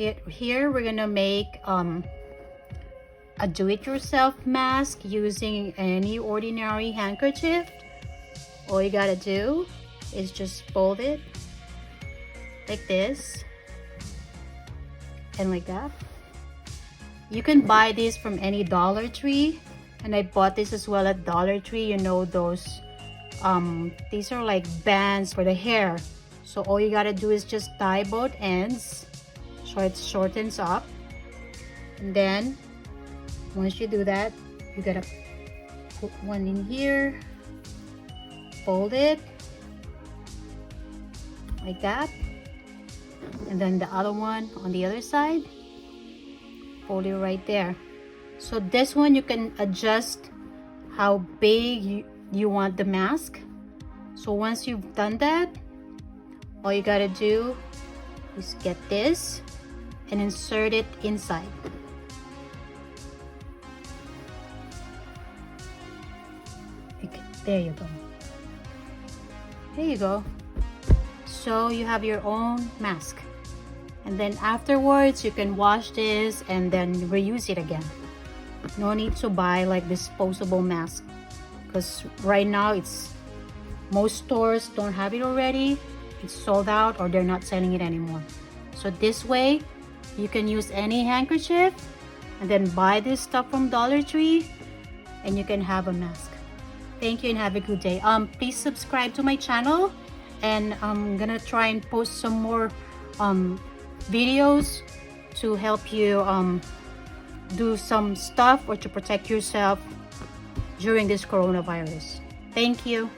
Here we're gonna make a do-it-yourself mask using any ordinary handkerchief. All you gotta do is just fold it like this and like that. You can buy this from any Dollar Tree, and I bought this as well at Dollar Tree. You know, those these are like bands for the hair. So all you gotta do is just tie both ends so it shortens up, and then once you do that, you gotta put one in here, fold it like that, and then the other one on the other side, fold it right there. So this one you can adjust how big you want the mask. So once you've done that, all you gotta do is get this and insert it inside. Okay, there you go. There you go. So you have your own mask. And then afterwards, you can wash this and then reuse it again. No need to buy like disposable mask, because right now most stores don't have it already. It's sold out, or they're not selling it anymore. So this way you can use any handkerchief and then buy this stuff from Dollar Tree and you can have a mask. Thank you and have a good day. Please subscribe to my channel, and I'm gonna try and post some more videos to help you do some stuff or to protect yourself during this coronavirus. Thank you.